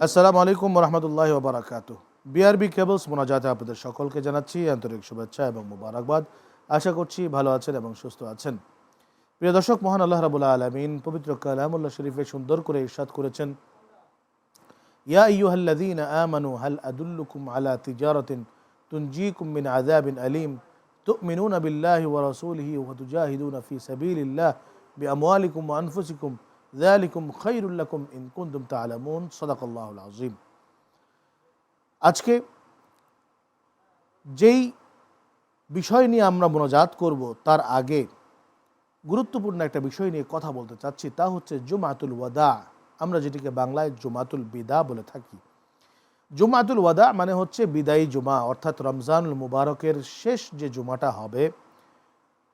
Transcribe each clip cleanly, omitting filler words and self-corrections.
আসসালামু আলাইকুম রহমতুল্লাহি ওয়া বারাকাতুহু। বিআরবি কেবলস মোনাজাতে আপনাদের সকলকে জানাচ্ছি আন্তরিক শুভেচ্ছা এবং মুবারকবাদ। আশা করছি ভালো আছেন এবং সুস্থ আছেন। প্রিয় দর্শক, মহান আল্লাহ রাব্বুল আলামিন পবিত্র কালামুল্লাহ শরীফে সুন্দর করে ইরশাদ করেছেন, ইয়া আইয়ুহাল্লাযীনা আমানু হাল আদুল্লুকুম আলা তিজারাতিন তুনজিকুম মিন আযাবিন আলীম তু'মিনুনা বিল্লাহি ওয়া রাসূলিহি ওয়া তুজাহিদুনা ফি সাবিলিল্লাহ বিআমওয়ালিকুম ওয়া আনফুসিকুম যালিকুম খায়রুল লাকুম ইন কুনতুম তা'লামুন। সাদাকাল্লাহুল আযীম। আজকে যেই বিষয় নিয়ে আমরা মোনাজাত করব তার আগে গুরুত্বপূর্ণ একটা বিষয় নিয়ে কথা বলতে চাচ্ছি, তা হচ্ছে জুমাতুল ওয়াদা। আমরা যেটিকে বাংলায় জুমাতুল বিদা বলে থাকি। জুমাতুল ওয়াদা মানে হচ্ছে বিদায়ী জুমা, অর্থাৎ রমজানুল মুবারকের শেষ যে জুমাটা হবে।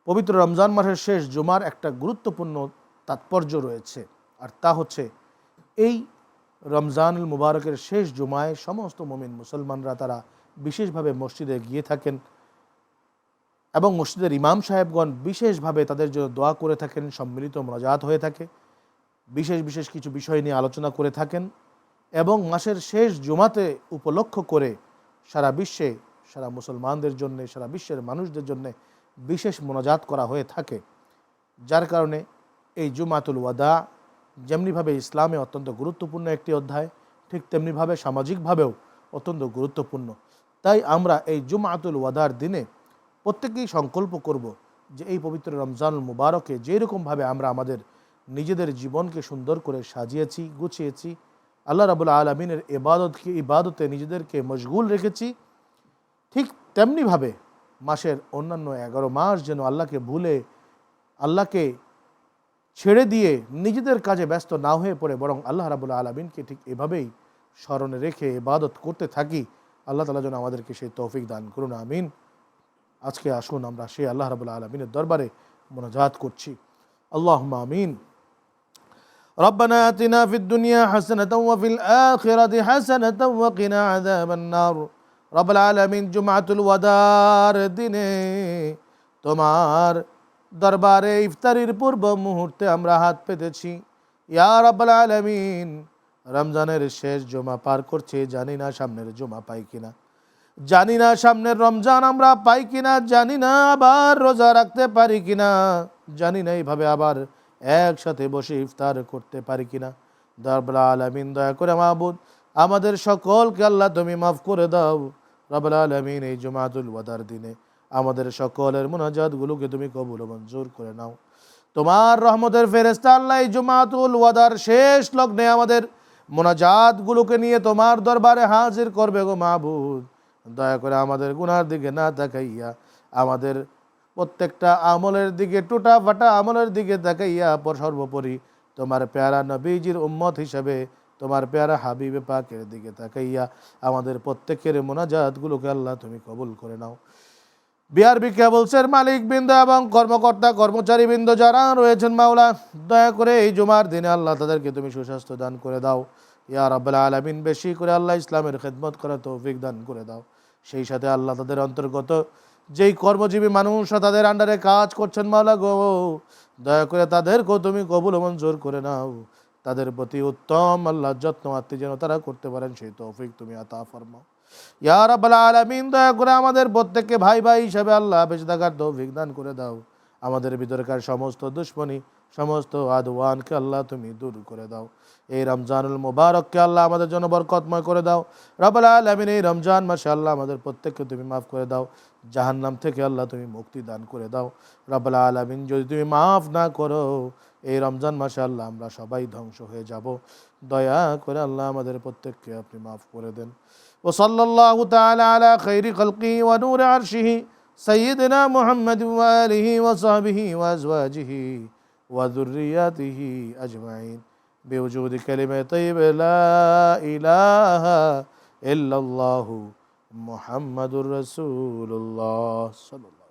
পবিত্র রমজান মাসের শেষ জুমার একটা গুরুত্বপূর্ণ তাৎপর্য রয়েছে, আর তা হচ্ছে এই রমজানুল মুবারকের শেষ জুমায় সমস্ত মুমিন মুসলমানরা তারা বিশেষভাবে মসজিদে গিয়ে থাকেন এবং মসজিদের ইমাম সাহেবগণ বিশেষভাবে তাদের জন্য দোয়া করে থাকেন, সম্মিলিত মোনাজাত হয়ে থাকে, বিশেষ বিশেষ কিছু বিষয় নিয়ে আলোচনা করে থাকেন এবং মাসের শেষ জুমাতে উপলক্ষ করে সারা বিশ্বে, সারা মুসলমানদের জন্য, সারা বিশ্বের মানুষদের জন্য বিশেষ মোনাজাত করা হয়ে থাকে। যার কারণে এই জুমাতুল ওয়াদা যেমনিভাবে ইসলামে অত্যন্ত গুরুত্বপূর্ণ একটি অধ্যায়, ঠিক তেমনিভাবে সামাজিকভাবেও অত্যন্ত গুরুত্বপূর্ণ। তাই আমরা এই জুমাতুল ওয়াদার দিনে প্রত্যেকেই সংকল্প করব যে এই পবিত্র রমজানুল মুবারকে যেরকমভাবে আমরা আমাদের নিজেদের জীবনকে সুন্দর করে সাজিয়েছি, গুছিয়েছি, আল্লাহ রাব্বুল আলামিনের ইবাদতে নিজেদেরকে মশগুল রেখেছি, ঠিক তেমনিভাবে মাসের অন্যান্য 11 মাস যেন আল্লাহকে ভুলে, আল্লাহকে ছেড়ে দিয়ে নিজেদের কাজে ব্যস্ত না হয়ে পড়ে, বরং আল্লাহ রাব্বুল আলামিনকে ঠিক এভাবেই স্মরণে রেখে ইবাদত করতে থাকি। আল্লাহ তাআলা যেন আমাদেরকে সেই তৌফিক দান করুন, আমিন। আজকে আসুন আমরা সেই আল্লাহ রাব্বুল আলামিনের দরবারে মোনাজাত করছি। আল্লাহুম্মা আমিন। রব্বানা আতিনা ফিদ দুনিয়া হাসানাতাও ওয়া ফিল আখিরাতি হাসানাতাও ওয়া কিনা আযাবান নার। রব্বুল আলামিন, জুমাতুল ওয়াদার দিনে তোমার দরবারে ইফতারির পূর্ব মুহূর্তে আমরা হাত পেতেছি। ইয়া রাব্বুল আলামিন, রমজানের শেষ জুমা পার করছি, জানি না সামনের জুমা পাই কিনা, জানি না সামনের রমজান আমরা পাই কিনা, জানি না আবার রোজা রাখতে পারি কিনা, জানি না এইভাবে আবার একসাথে বসে ইফতার করতে পারি কিনা। রব্বুল আলামিন, দয়া করে মাবুদ আমাদের সকলকে আল্লাহ তুমি মাফ করে দাও। রব্বুল আলামিন, এই জুমাতুল ওয়াদার দিনে আমাদের সকলের মুনাজাতগুলোকে তুমি কবুল ও মঞ্জুর করে নাও। তোমার রহমতের ফেরেশতা আল্লাহ এই জুমাতুল ওয়াদার শেষ লগ্নে আমাদের মুনাজাতগুলোকে নিয়ে তোমার দরবারে হাজির করবে গো মাবুদ। দয়া করে আমাদের গুনার দিকে না তাকাইয়া, আমাদের প্রত্যেকটা আমলের দিকে, টুটা ফাটা আমলের দিকে তাকাইয়া, সর্বোপরি তোমার প্যারা নবীজির উম্মত হিসেবে তোমার প্যারা হাবিবে পাকের দিকে তাকাইয়া আমাদের প্রত্যেকের মোনাজাতগুলোকে আল্লাহ তুমি কবুল করে নাও। বিআরবি কেবলসের মালিক বৃন্দ এবং কর্মকর্তা কর্মচারী বৃন্দ যারা রয়েছেন মাওলা, দয়া করে এই জুমার দিনে আল্লাহ তাদেরকে তুমি সুস্বাস্থ্য দান করে দাও। ইয়া রাব্বুল আলামিন, বেশি করে আল্লাহ ইসলামের খেদমত করার তৌফিক দান করে দাও। সেই সাথে আল্লাহ তাদের অন্তর্গত যেই কর্মজীবী মানুষরা তাদের আন্ডারে কাজ করছেন মাওলা গো, দয়া করে তাদেরকেও তুমি কবুল মঞ্জুর করে নাও। তাদের প্রতি উত্তম আল্লাহ যত্ন আত্মি যেন তারা করতে পারেন সেই তৌফিক তুমি আতা ফরমাও। ইয়া রাব্বুল আলামিন, দয়া করে আমাদের প্রত্যেককে ভাই ভাই হিসেবে আল্লাহ বেঁচে থাকার তৌফিক দান করে দাও। আমাদের ভিতরকার সমস্ত দুশ্মনী, সমস্ত আদওয়ানকে আল্লাহ তুমি দূর করে দাও। এই রমজানুল মুবারককে আল্লাহ আমাদের জন্য বরকতময় করে দাও। রব্বুল আলামিন, এই রমজান মাসে আল্লাহ আমাদের প্রত্যেককে তুমি মাফ করে দাও। জাহান্নাম থেকে আল্লাহ তুমি মুক্তি দান করে দাও। রব্বুল আলামিন, যদি তুমি মাফ না করো এই রমজান মাসে আল্লাহ আমরা সবাই ধ্বংস হয়ে যাব। দয়া করে আল্লাহ আমাদের প্রত্যেককে আপনি মাফ করে দেন। ও সাল্লাল্লাহু তাআলা আলা খাইরি খালকিহি ওয়া নূর আরশিহি সাইয়্যিদিনা মুহাম্মাদিন ওয়া আলিহি ওয়া সাহবিহি ওয়া আজওয়াজিহি ওয়া যুররিয়াতিহি আজমাইন বিওজুদি কালিমাত তাইয়্যিবা লা ইলাহা ইল্লাল্লাহু মুহাম্মাদুর রাসূলুল্লাহ সাল্লাল্লাহু